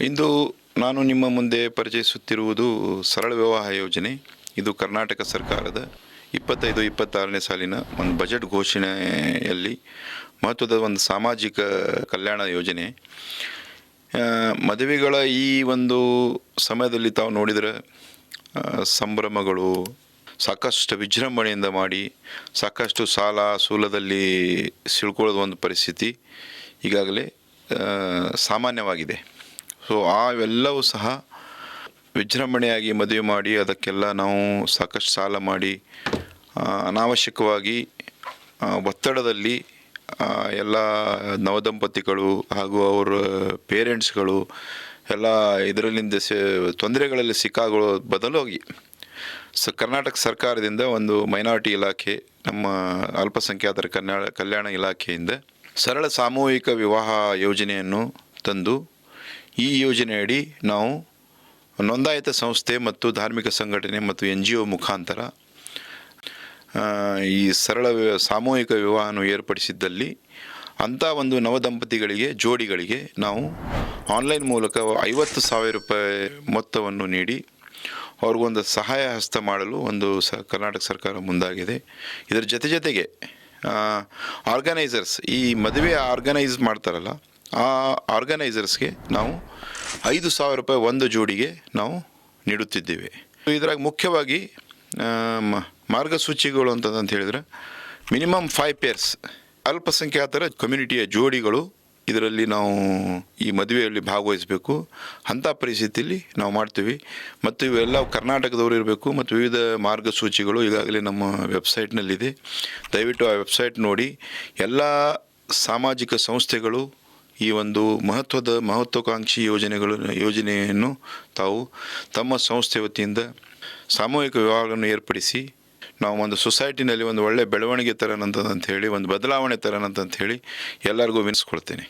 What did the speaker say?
ಇಂದು ನಾನು ನಿಮ್ಮ ಮುಂದೆ ಪರಿಚಯಿಸುತ್ತಿರುವುದು ಸರಳ ವಿವಾಹ ಯೋಜನೆ. ಇದು ಕರ್ನಾಟಕ ಸರ್ಕಾರದ 25-26ನೇ ಸಾಲಿನ ಒಂದು ಬಜೆಟ್ ಘೋಷಣೆಯಲ್ಲಿ ಮಹತ್ವದ ಒಂದು ಸಾಮಾಜಿಕ ಕಲ್ಯಾಣ ಯೋಜನೆ. ಮದುವೆಗಳ ಈ ಒಂದು ಸಮಯದಲ್ಲಿ ತಾವು ನೋಡಿದರೆ ಸಂಭ್ರಮಗಳು ಸಾಕಷ್ಟು ವಿಜೃಂಭಣೆಯಿಂದ ಮಾಡಿ ಸಾಕಷ್ಟು ಸಾಲ ಸೂಲದಲ್ಲಿ ಸಿಳ್ಕೊಳ್ಳೋದು ಒಂದು ಪರಿಸ್ಥಿತಿ ಈಗಾಗಲೇ ಸಾಮಾನ್ಯವಾಗಿದೆ. ಸೊ ಅವೆಲ್ಲವೂ ಸಹ ವಿಜೃಂಭಣೆಯಾಗಿ ಮದುವೆ ಮಾಡಿ ಅದಕ್ಕೆಲ್ಲ ನಾವು ಸಾಕಷ್ಟು ಸಾಲ ಮಾಡಿ ಅನಾವಶ್ಯಕವಾಗಿ ಒತ್ತಡದಲ್ಲಿ ಎಲ್ಲ ನವದಂಪತಿಗಳು ಹಾಗೂ ಅವರ ಪೇರೆಂಟ್ಸ್ಗಳು ಎಲ್ಲ ಇದರಲ್ಲಿಂದ ತೊಂದರೆಗಳಲ್ಲಿ ಸಿಕ್ಕಾಗೊಳ್ಳೋ ಬದಲಾಗಿ ಕರ್ನಾಟಕ ಸರ್ಕಾರದಿಂದ ಒಂದು ಮೈನಾರಿಟಿ ಇಲಾಖೆ, ನಮ್ಮ ಅಲ್ಪಸಂಖ್ಯಾತರ ಕಲ್ಯಾಣ ಇಲಾಖೆಯಿಂದ ಸರಳ ಸಾಮೂಹಿಕ ವಿವಾಹ ಯೋಜನೆಯನ್ನು ತಂದು ಈ ಯೋಜನೆಯಡಿ ನಾವು ನೋಂದಾಯಿತ ಸಂಸ್ಥೆ ಮತ್ತು ಧಾರ್ಮಿಕ ಸಂಘಟನೆ ಮತ್ತು NGO ಮುಖಾಂತರ ಈ ಸರಳ ಸಾಮೂಹಿಕ ವಿವಾಹವನ್ನು ಏರ್ಪಡಿಸಿದ್ದಲ್ಲಿ ಅಂಥ ಒಂದು ನವದಂಪತಿಗಳಿಗೆ ಜೋಡಿಗಳಿಗೆ ನಾವು ಆನ್ಲೈನ್ ಮೂಲಕ 50,000 ರೂಪಾಯಿ ಮೊತ್ತವನ್ನು ನೀಡಿ ಅವ್ರಿಗೊಂದು ಸಹಾಯ ಹಸ್ತ ಮಾಡಲು ಒಂದು ಕರ್ನಾಟಕ ಸರ್ಕಾರ ಮುಂದಾಗಿದೆ. ಇದರ ಜೊತೆಗೆ ಆರ್ಗನೈಸರ್ಸ್, ಈ ಮದುವೆ ಆರ್ಗನೈಸ್ ಮಾಡ್ತಾರಲ್ಲ, ಆ ಆರ್ಗನೈಸರ್ಸ್ಗೆ ನಾವು 5,000 ರೂಪಾಯಿ ಒಂದು ಜೋಡಿಗೆ ನಾವು ನೀಡುತ್ತಿದ್ದೇವೆ. ಇದರಾಗ ಮುಖ್ಯವಾಗಿ ಮಾರ್ಗಸೂಚಿಗಳು ಅಂತ ಹೇಳಿದ್ರೆ ಮಿನಿಮಮ್ 5 ಪೇರ್ಸ್ ಅಲ್ಪಸಂಖ್ಯಾತರ ಕಮ್ಯುನಿಟಿಯ ಜೋಡಿಗಳು ಇದರಲ್ಲಿ ನಾವು ಈ ಮದುವೆಯಲ್ಲಿ ಭಾಗವಹಿಸಬೇಕು. ಅಂಥ ಪರಿಸ್ಥಿತಿಯಲ್ಲಿ ನಾವು ಮಾಡ್ತೀವಿ. ಮತ್ತು ಇವೆಲ್ಲ ಕರ್ನಾಟಕದವರು ಇರಬೇಕು. ಮತ್ತು ವಿವಿಧ ಮಾರ್ಗಸೂಚಿಗಳು ಈಗಾಗಲೇ ನಮ್ಮ ವೆಬ್ಸೈಟ್ನಲ್ಲಿದೆ. ದಯವಿಟ್ಟು ಆ ವೆಬ್ಸೈಟ್ ನೋಡಿ. ಎಲ್ಲ ಸಾಮಾಜಿಕ ಸಂಸ್ಥೆಗಳು ಈ ಒಂದು ಮಹತ್ವಾಕಾಂಕ್ಷಿ ಯೋಜನೆಯನ್ನು ತಾವು ತಮ್ಮ ಸಂಸ್ಥೆ ವತಿಯಿಂದ ಸಾಮೂಹಿಕ ವಿವಾಹಗಳನ್ನು ಏರ್ಪಡಿಸಿ ನಾವು ಒಂದು ಸೊಸೈಟಿನಲ್ಲಿ ಒಂದು ಒಳ್ಳೆಯ ಬೆಳವಣಿಗೆ ತರೋಣಂತ ಹೇಳಿ, ಒಂದು ಬದಲಾವಣೆ ತರೋಣಂತ ಹೇಳಿ ಎಲ್ಲರಿಗೂ ವಿನಿಸ್ಕೊಳ್ತೇನೆ.